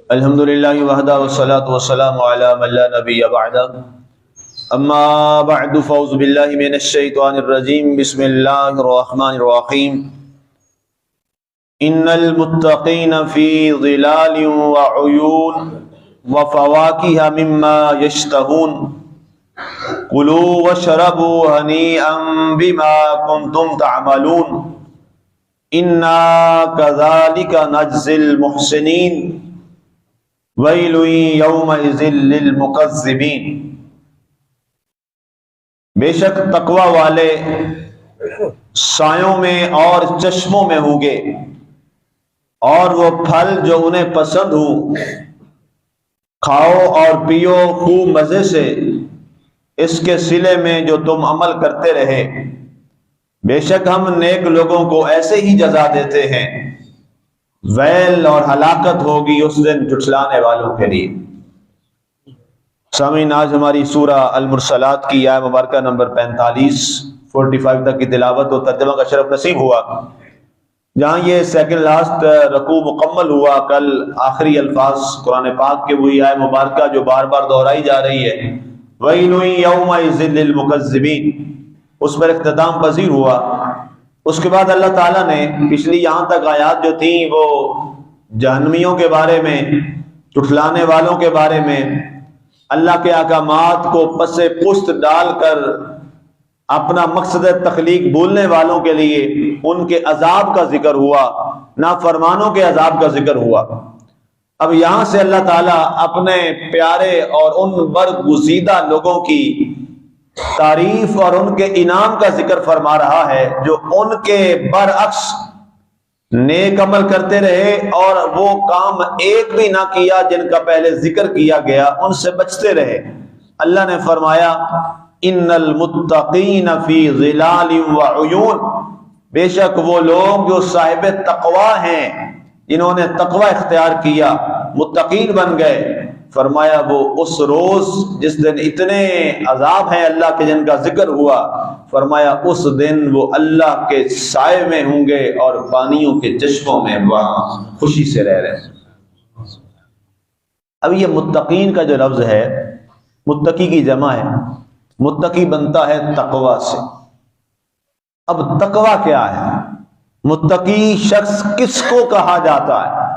الحمدللہ وحدہ والصلاة والسلام علی من لا نبی بعدہ اما بعد فاعوذ باللہ من الشیطان الرجیم بسم اللہ الرحمن الرحیم ان المتقین فی ظلال وعیون وفواکہ مما یشتہون کلوا واشربوا ہنیئا بما کنتم تعملون انا کذالک نجزی المحسنین ویل یومئذ للمکذبین۔ بے شک تقوی والے سایوں میں اور چشموں میں ہوں گے، اور وہ پھل جو انہیں پسند ہوں کھاؤ اور پیو خوب مزے سے، اس کے صلے میں جو تم عمل کرتے رہے۔ بے شک ہم نیک لوگوں کو ایسے ہی جزا دیتے ہیں، ویل اور ہلاکت ہوگی اس دن جھٹلانے والوں کے لیے۔ سامعین، آج ہماری سورہ المرسلات کی آیہ مبارکہ نمبر 45 تک کی تلاوت و ترجمہ کا شرف نصیب ہوا، جہاں یہ سیکنڈ لاسٹ رکوع مکمل ہوا۔ کل آخری الفاظ قرآن پاک کے وہی آیہ مبارکہ جو بار بار دہرائی جا رہی ہے، وَيْلٌ يَوْمَئِذٍ لِّلْمُكَذِّبِينَ، اس پر اختتام پذیر ہوا۔ اس کے بعد اللہ تعالیٰ نے پچھلی یہاں تک آیات جو تھیں وہ جہنمیوں کے بارے میں، جھٹلانے والوں کے بارے میں، اللہ کے احکامات کو پس پشت ڈال کر اپنا مقصد تخلیق بھولنے والوں کے لیے ان کے عذاب کا ذکر ہوا، نافرمانوں کے عذاب کا ذکر ہوا۔ اب یہاں سے اللہ تعالیٰ اپنے پیارے اور ان برگزیدہ لوگوں کی تعریف اور ان کے انعام کا ذکر فرما رہا ہے جو ان کے برعکس نیک عمل کرتے رہے اور وہ کام ایک بھی نہ کیا جن کا پہلے ذکر کیا گیا، ان سے بچتے رہے۔ اللہ نے فرمایا ان المتقین فی ظلال وعیون، بے شک وہ لوگ جو صاحب تقوی ہیں، جنہوں نے تقوی اختیار کیا، متقین بن گئے، فرمایا وہ اس روز جس دن اتنے عذاب ہیں اللہ کے جن کا ذکر ہوا، فرمایا اس دن وہ اللہ کے سائے میں ہوں گے اور پانیوں کے چشموں میں وہاں خوشی سے رہ رہے ہیں۔ اب یہ متقین کا جو لفظ ہے، متقی کی جمع ہے، متقی بنتا ہے تقوی سے۔ اب تقوی کیا ہے؟ متقی شخص کس کو کہا جاتا ہے؟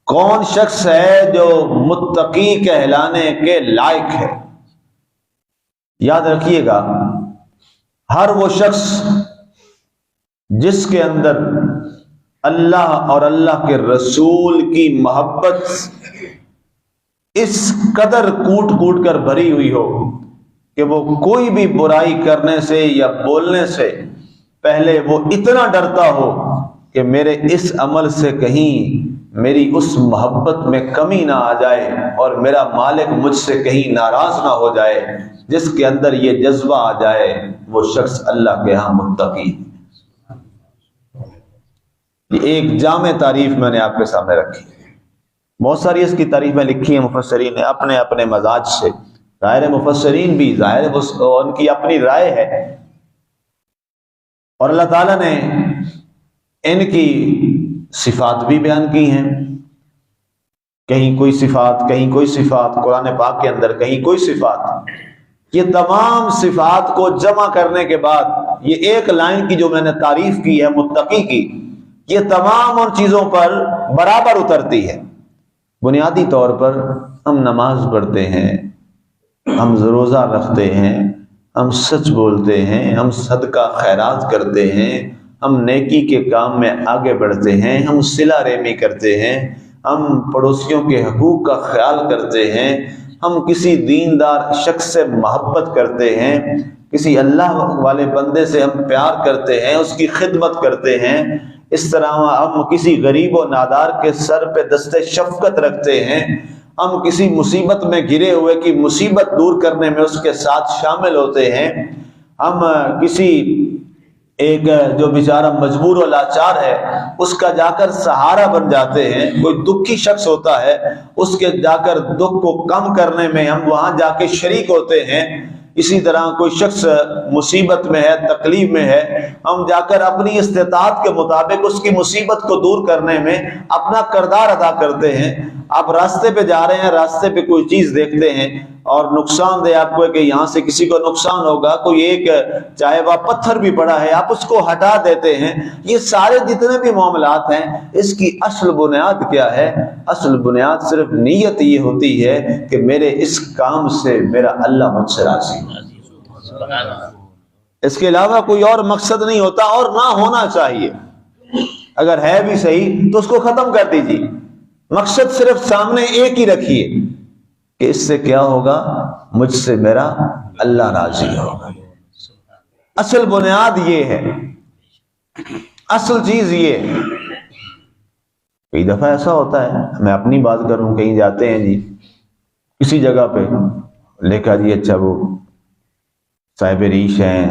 کون شخص ہے جو متقی کہلانے کے لائق ہے؟ یاد رکھیے گا، ہر وہ شخص جس کے اندر اللہ اور اللہ کے رسول کی محبت اس قدر کوٹ کوٹ کر بھری ہوئی ہو کہ وہ کوئی بھی برائی کرنے سے یا بولنے سے پہلے وہ اتنا ڈرتا ہو کہ میرے اس عمل سے کہیں میری اس محبت میں کمی نہ آ جائے اور میرا مالک مجھ سے کہیں ناراض نہ ہو جائے، جس کے اندر یہ جذبہ آ جائے وہ شخص اللہ کے ہاں متقی۔ یہ ایک جامع تعریف میں نے آپ کے سامنے رکھی، بہت ساری اس کی تعریفیں لکھی ہیں مفسرین نے اپنے اپنے مزاج سے، ظاہر مفسرین بھی ظاہر ان کی اپنی رائے ہے، اور اللہ تعالیٰ نے ان کی صفات بھی بیان کی ہیں، کہیں کوئی صفات کہیں کوئی صفات، قرآن پاک کے اندر کہیں کوئی صفات۔ یہ تمام صفات کو جمع کرنے کے بعد یہ ایک لائن کی جو میں نے تعریف کی ہے متقی کی، یہ تمام ان چیزوں پر برابر اترتی ہے۔ بنیادی طور پر ہم نماز پڑھتے ہیں، ہم روزہ رکھتے ہیں، ہم سچ بولتے ہیں، ہم صدقہ خیرات کرتے ہیں، ہم نیکی کے کام میں آگے بڑھتے ہیں، ہم صلہ رحمی کرتے ہیں، ہم پڑوسیوں کے حقوق کا خیال کرتے ہیں، ہم کسی دیندار شخص سے محبت کرتے ہیں، کسی اللہ والے بندے سے ہم پیار کرتے ہیں، اس کی خدمت کرتے ہیں، اس طرح ہم کسی غریب و نادار کے سر پہ دست شفقت رکھتے ہیں، ہم کسی مصیبت میں گرے ہوئے کی مصیبت دور کرنے میں اس کے ساتھ شامل ہوتے ہیں، ہم کسی ایک جو بیچارہ مجبور و لاچار ہے اس کا جا کر سہارا بن جاتے ہیں، کوئی دکھی شخص ہوتا ہے اس کے جا کر دکھ کو کم کرنے میں ہم وہاں جا کے شریک ہوتے ہیں، اسی طرح کوئی شخص مصیبت میں ہے، تکلیف میں ہے، ہم جا کر اپنی استطاعت کے مطابق اس کی مصیبت کو دور کرنے میں اپنا کردار ادا کرتے ہیں۔ آپ راستے پہ جا رہے ہیں، راستے پہ کوئی چیز دیکھتے ہیں اور نقصان دہ آپ کو ہے کہ یہاں سے کسی کو نقصان ہوگا، کوئی ایک چاہے وہ پتھر بھی پڑا ہے آپ اس کو ہٹا دیتے ہیں۔ یہ سارے جتنے بھی معاملات ہیں اس کی اصل بنیاد کیا ہے؟ اصل بنیاد صرف نیت یہ ہوتی ہے کہ میرے اس کام سے میرا اللہ مجھ سے راضی ہو، اس کے علاوہ کوئی اور مقصد نہیں ہوتا اور نہ ہونا چاہیے۔ اگر ہے بھی صحیح تو اس کو ختم کر دیجیے، مقصد صرف سامنے ایک ہی رکھیے کہ اس سے کیا ہوگا؟ مجھ سے میرا اللہ راضی ہوگا۔ اصل بنیاد یہ ہے، اصل چیز یہ ہے۔ کئی دفعہ ایسا ہوتا ہے، میں اپنی بات کروں، کہیں جاتے ہیں جی کسی جگہ پہ، لے کر جی اچھا وہ صاحب ریش ہیں،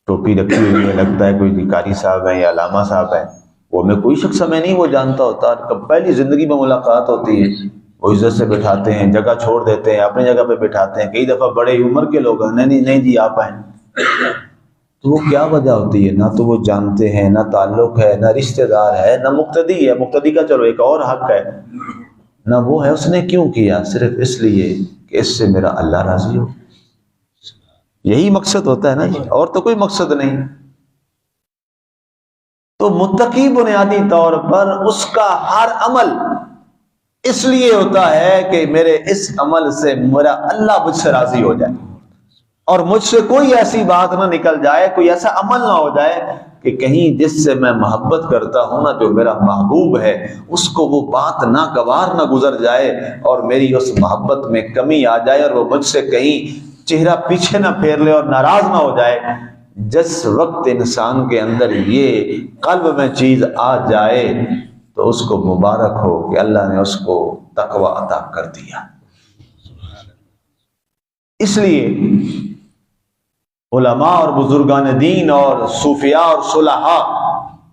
ٹوپی رکھی ہوئی ہے، لگتا ہے کوئی قاری صاحب ہیں یا علامہ صاحب ہیں، وہ میں کوئی شخص ہمیں نہیں وہ جانتا ہوتا، پہلی زندگی میں ملاقات ہوتی ہے، وہ عزت سے بٹھاتے ہیں، جگہ چھوڑ دیتے ہیں، اپنی جگہ پہ بٹھاتے ہیں۔ کئی دفعہ بڑے عمر کے لوگ ہیں، نہیں جی آپ آئیں، تو وہ کیا وجہ ہوتی ہے؟ نہ تو وہ جانتے ہیں، نہ تعلق ہے، نہ رشتہ دار ہے، نہ مقتدی ہے، مقتدی کا چلو ایک اور حق ہے، نہ وہ ہے۔ اس نے کیوں کیا؟ صرف اس لیے کہ اس سے میرا اللہ راضی ہو۔ یہی مقصد ہوتا ہے نا جی، اور تو کوئی مقصد نہیں۔ تو متقی بنیادی طور پر اس کا ہر عمل اس لیے ہوتا ہے کہ میرے اس عمل سے میرا اللہ مجھ سے راضی ہو جائے، اور مجھ سے کوئی ایسی بات نہ نکل جائے، کوئی ایسا عمل نہ ہو جائے کہ کہیں جس سے میں محبت کرتا ہوں نا، جو میرا محبوب ہے، اس کو وہ بات ناگوار نہ گزر جائے اور میری اس محبت میں کمی آ جائے اور وہ مجھ سے کہیں چہرہ پیچھے نہ پھیر لے اور ناراض نہ ہو جائے۔ جس وقت انسان کے اندر یہ قلب میں چیز آ جائے تو اس کو مبارک ہو کہ اللہ نے اس کو تقوی عطا کر دیا۔ اس لیے علماء اور بزرگان دین اور صوفیاء اور صلحاء،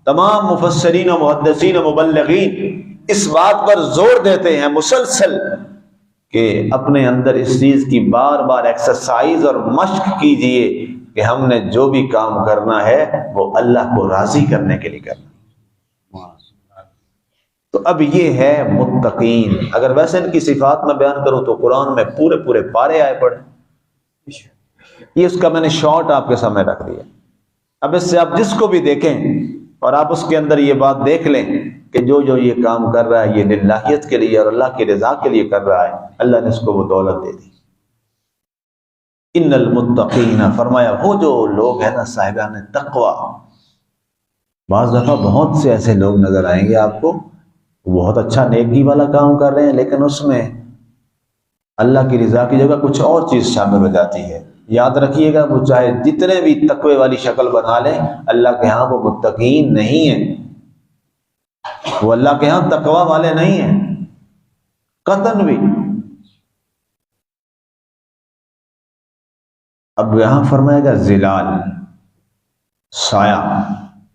تمام مفسرین و محدثین و مبلغین اس بات پر زور دیتے ہیں مسلسل کہ اپنے اندر اس چیز کی بار بار ایکسرسائز اور مشق کیجئے کہ ہم نے جو بھی کام کرنا ہے وہ اللہ کو راضی کرنے کے لیے کرنا۔ تو اب یہ ہے متقین۔ اگر ویسے ان کی صفات میں بیان کروں تو قرآن میں پورے پارے آئے پڑے، یہ اس کا میں نے شارٹ آپ کے سامنے رکھ دیا۔ اب اس سے آپ جس کو بھی دیکھیں اور آپ اس کے اندر یہ بات دیکھ لیں کہ جو یہ کام کر رہا ہے یہ للہیت کے لیے اور اللہ کی رضا کے لیے کر رہا ہے، اللہ نے اس کو وہ دولت دے دی۔ ان المتقین، فرمایا وہ جو لوگ ہیں نا صاحبان تقوی۔ بعض دفعہ بہت سے ایسے لوگ نظر آئیں گے آپ کو، بہت اچھا نیکی والا کام کر رہے ہیں لیکن اس میں اللہ کی رضا کی جگہ کچھ اور چیز شامل ہو جاتی ہے۔ یاد رکھیے گا، وہ چاہے جتنے بھی تقوی والی شکل بنا لیں، اللہ کے ہاں وہ متقین نہیں ہیں، وہ اللہ کے ہاں تقوی والے نہیں ہیں قطعاً بھی۔ اب یہاں فرمائے گا ظلال، سایہ،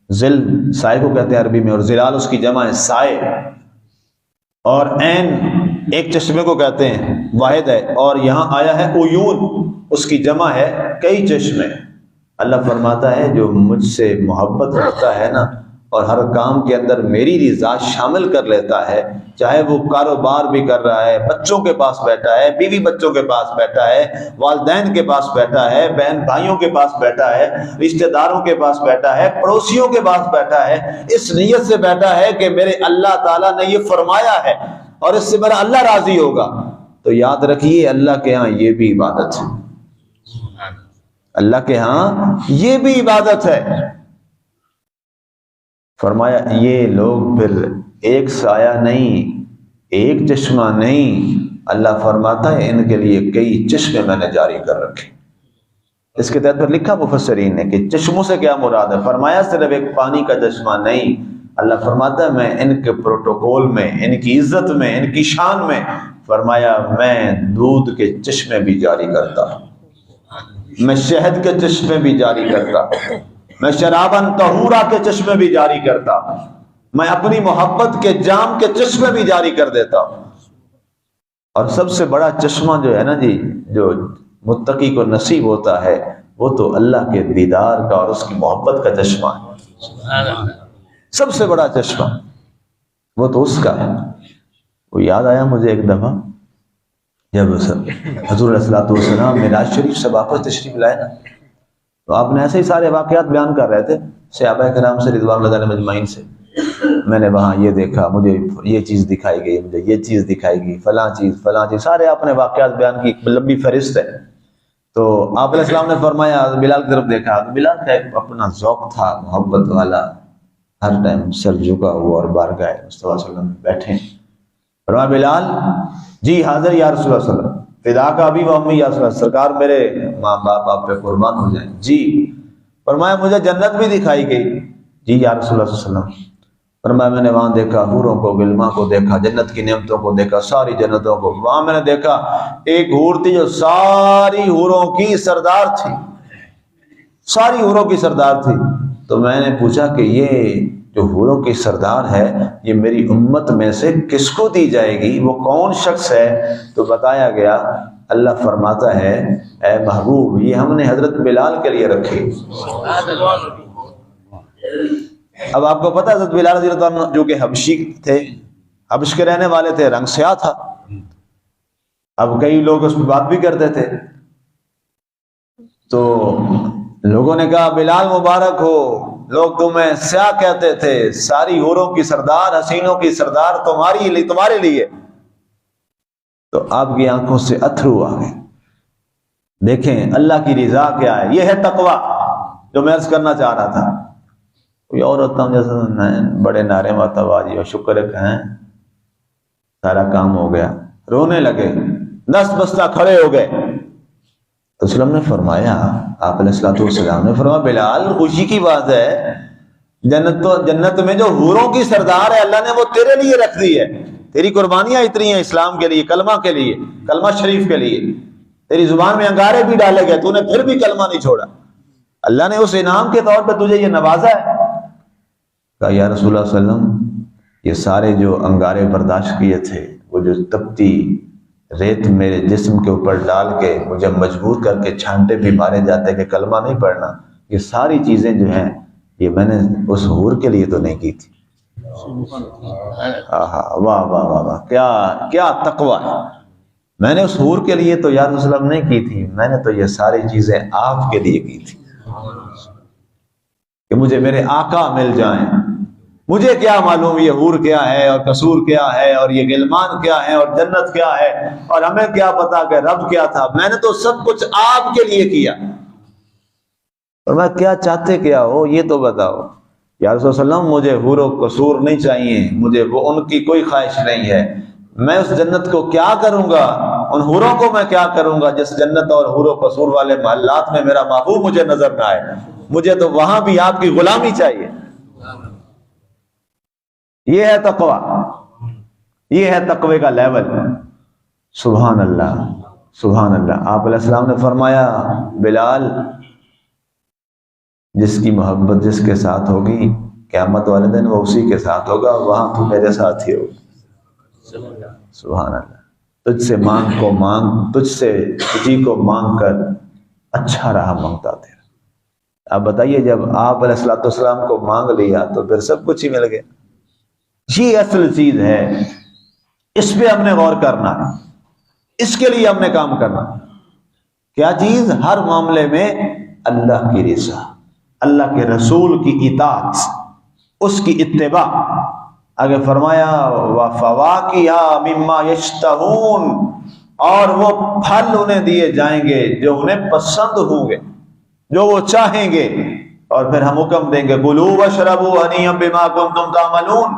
ظل سائے کو کہتے ہیں عربی میں، اور ظلال اس کی جمع ہے سائے، اور عین ایک چشمے کو کہتے ہیں، واحد ہے، اور یہاں آیا ہے عیون، اس کی جمع ہے کئی چشمے۔ اللہ فرماتا ہے جو مجھ سے محبت رکھتا ہے نا اور ہر کام کے اندر میری رضا شامل کر لیتا ہے، چاہے وہ کاروبار بھی کر رہا ہے، بچوں کے پاس بیٹھا ہے، بیوی بچوں کے پاس بیٹھا ہے، والدین کے پاس بیٹھا ہے، بہن بھائیوں کے پاس بیٹھا ہے، رشتہ داروں کے پاس بیٹھا ہے، پڑوسیوں کے پاس بیٹھا ہے، اس نیت سے بیٹھا ہے کہ میرے اللہ تعالیٰ نے یہ فرمایا ہے اور اس سے میرا اللہ راضی ہوگا، تو یاد رکھیے اللہ کے ہاں یہ بھی عبادت ہے، اللہ کے ہاں یہ بھی عبادت ہے۔ فرمایا یہ لوگ پھر ایک سایہ نہیں، ایک چشمہ نہیں، اللہ فرماتا ہے ان کے لیے کئی چشمے میں نے جاری کر رکھے۔ اس کے تحت پر لکھا مفسرین نے کہ چشموں سے کیا مراد ہے؟ فرمایا صرف ایک پانی کا چشمہ نہیں، اللہ فرماتا ہے میں ان کے پروٹوکول میں، ان کی عزت میں، ان کی شان میں، فرمایا میں دودھ کے چشمے بھی جاری کرتا ہوں، میں شہد کے چشمے بھی جاری کرتا ہوں، میں شراباً طہورا کے چشمے بھی جاری کرتا ہوں، میں اپنی محبت کے جام کے چشمے بھی جاری کر دیتا ہوں۔ اور سب سے بڑا چشمہ جو ہے نا جی، جو متقی کو نصیب ہوتا ہے وہ تو اللہ کے دیدار کا اور اس کی محبت کا چشمہ ہے، سب سے بڑا چشمہ وہ تو اس کا ہے۔ وہ یاد آیا مجھے ایک دفعہ جب حضور علیہ السلام معراج شریف سے واپس تشریف لائے نا، تو آپ نے ایسے ہی سارے واقعات بیان کر رہے تھے صحابہ کرام سے رضوان اللہ علیہم اجمعین سے، میں نے وہاں یہ دیکھا، مجھے یہ چیز دکھائی گئی، مجھے یہ چیز دکھائی گئی، فلاں چیز سارے آپ نے واقعات بیان کی، لمبی فہرست ہے۔ تو آپ علیہ السلام نے فرمایا، بلال کی طرف دیکھا، تو بلال کا ایک اپنا ذوق تھا محبت والا، ہر ٹائم سر جھکا ہوا اور بارگاہ مصطفیٰ صلی اللہ علیہ وسلم بیٹھے۔ فرمایا بلال جی حاضر یا رسول اللہ صلی اللہ علیہ وسلم، فدا کا ابی و امی یا رسول اللہ، سرکار میرے ماں باپ آپ پہ قربان ہو جائیں جی۔ فرمایا مجھے جنت بھی دکھائی گئی جی یا رسول اللہ صلی اللہ علیہ وسلم۔ فرمایا میں نے وہاں دیکھا حوروں کو، غلماں کو دیکھا، جنت کی نعمتوں کو دیکھا، ساری جنتوں کو۔ وہاں میں نے دیکھا ایک حور تھی جو ساری حوروں کی سردار تھی، ساری حوروں کی سردار تھی۔ تو میں نے پوچھا کہ یہ جو حوروں کی سردار ہے یہ میری امت میں سے کس کو دی جائے گی، وہ کون شخص ہے؟ تو بتایا گیا اللہ فرماتا ہے اے محبوب یہ ہم نے حضرت بلال کے لیے رکھی۔ اب آپ کو پتہ ہے حضرت بلال رضی اللہ عنہ جو کہ حبشی تھے، حبش کے رہنے والے تھے، رنگ سیاہ تھا۔ اب کئی لوگ اس پہ بات بھی کرتے تھے، تو لوگوں نے کہا بلال مبارک ہو، لوگ تمہیں سیاہ کہتے تھے، ساری حوروں کی سردار، حسینوں کی سردار تمہارے لیے۔ تو آپ کی آنکھوں سے اتھرو آ گئے۔ دیکھیں اللہ کی رضا کیا ہے، یہ ہے تقویٰ جو میں عرض کرنا چاہ رہا تھا۔ کوئی اور ہوتا ہوں جیسے بڑے نعرے ماتواجی اور شکر ہے کہیں سارا کام ہو گیا، رونے لگے، دست بستہ کھڑے ہو گئے۔ تو وسلم نے فرمایا، آپ علیہ السلام نے فرمایا بلال خوشی کی بات ہے، جنت میں جو حوروں کی سردار ہے اللہ نے وہ تیرے لیے رکھ دی ہے، تیری قربانیاں اتنی ہیں اسلام کے لیے، کلمہ کے لیے، کلمہ شریف کے لیے، تیری زبان میں انگارے بھی ڈالے گئے، تو نے پھر بھی کلمہ نہیں چھوڑا، اللہ نے اس انعام کے طور پہ تجھے یہ نوازا ہے۔ کہا یا رسول اللہ صلی اللہ علیہ وسلم یہ سارے جو انگارے برداشت کیے تھے، وہ جو تپتی ریت میرے جسم کے اوپر ڈال کے مجھے مجبور کر کے چھانٹے بھی مارے جاتے کہ کلمہ نہیں پڑھنا، یہ ساری چیزیں جو ہیں یہ میں نے اس حور کے لیے تو نہیں کی تھی۔ واہ واہ واہ واہ، کیا تقویٰ ہے۔ میں نے اس حور کے لیے تو یا رسول اللہ نہیں کی تھی، میں نے تو یہ ساری چیزیں آپ کے لیے کی تھی کہ مجھے میرے آقا مل جائیں۔ مجھے کیا معلوم یہ حور کیا ہے اور قصور کیا ہے اور یہ غلمان کیا ہے اور جنت کیا ہے، اور ہمیں کیا پتا کہ رب کیا تھا، میں نے تو سب کچھ آپ کے لیے کیا۔ اور میں کیا چاہتے کیا ہو یہ تو بتاؤ یا رسول اللہ صلی اللہ علیہ وسلم، مجھے حور و قصور نہیں چاہیے، مجھے وہ ان کی کوئی خواہش نہیں ہے، میں اس جنت کو کیا کروں گا، ان حوروں کو میں کیا کروں گا جس جنت اور حور و قصور والے محلات میں میرا محبوب مجھے نظر نہ آئے، مجھے تو وہاں بھی آپ کی غلامی چاہیے۔ یہ ہے تقویٰ، یہ ہے تقوی کا لیول۔ سبحان اللہ سبحان اللہ۔ آپ علیہ السلام نے فرمایا بلال جس کی محبت جس کے ساتھ ہوگی قیامت والے دن وہ اسی کے ساتھ ہوگا، وہاں تو میرے ساتھ ہی ہوگا۔ سبحان اللہ۔ تجھ سے مانگ کو مانگ، تجھ سے تجھی کو مانگ کر اچھا رہا مانگتا تیرا۔ اب بتائیے جب آپ علیہ السلام کو مانگ لیا تو پھر سب کچھ ہی مل گیا۔ یہ اصل چیز ہے، اس پہ ہم نے غور کرنا ہے، اس کے لیے ہم نے کام کرنا۔ کیا چیز؟ ہر معاملے میں اللہ کی رضا، اللہ کے رسول کی اطاعت، اس کی اتباع۔ آگے فرمایا وَفَوَاكِهَا مِمَّا يَشْتَهُونَ، اور وہ پھل انہیں دیے جائیں گے جو انہیں پسند ہوں گے، جو وہ چاہیں گے، اور پھر ہم حکم دیں گے کُلُوا وَاشْرَبُوا هَنِيًّا بِمَا كُنتُمْ تَعْمَلُونَ،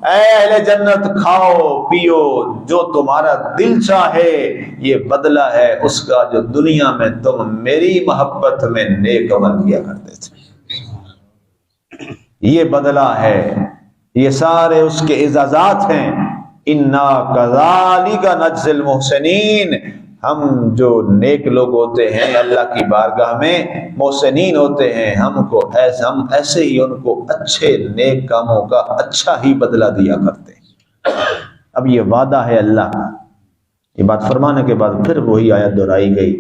اے اہل جنت کھاؤ پیو جو تمہارا دل چاہے، یہ بدلہ ہے اس کا جو دنیا میں تم میری محبت میں نیک عمل کیا کرتے تھے، یہ بدلہ ہے، یہ سارے اس کے اعزازات ہیں۔ اِنَّا كَذَلِكَ نَجْزِي الْمُحْسِنِينَ، ہم جو نیک لوگ ہوتے ہیں اللہ کی بارگاہ میں محسنین ہوتے ہیں، ہم ایسے ہی ان کو اچھے نیک کاموں کا اچھا ہی بدلہ دیا کرتے ہیں۔ اب یہ وعدہ ہے اللہ کا۔ یہ بات فرمانے کے بعد پھر وہی آیت دہرائی گئی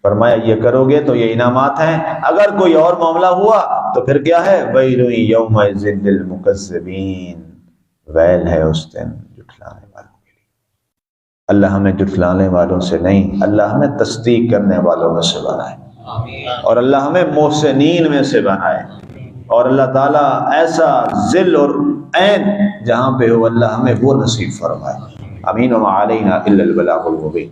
فرمایا یہ کرو گے تو یہ انعامات ہیں، اگر کوئی اور معاملہ ہوا تو پھر کیا ہے؟ ویل یومئذ للمکذبین، ویل ہے اس دن جھٹلانے والوں کے لیے۔ اللہ ہمیں جھٹلانے والوں سے نہیں، اللہ ہمیں تصدیق کرنے والوں میں سے بنائے، اور اللہ ہمیں محسنین میں سے بنائے، اور اللہ تعالیٰ ایسا ذل اور عین جہاں پہ ہو اللہ ہمیں وہ نصیب فرمائے۔ آمین۔ وما علینا الا البلاغ المبین۔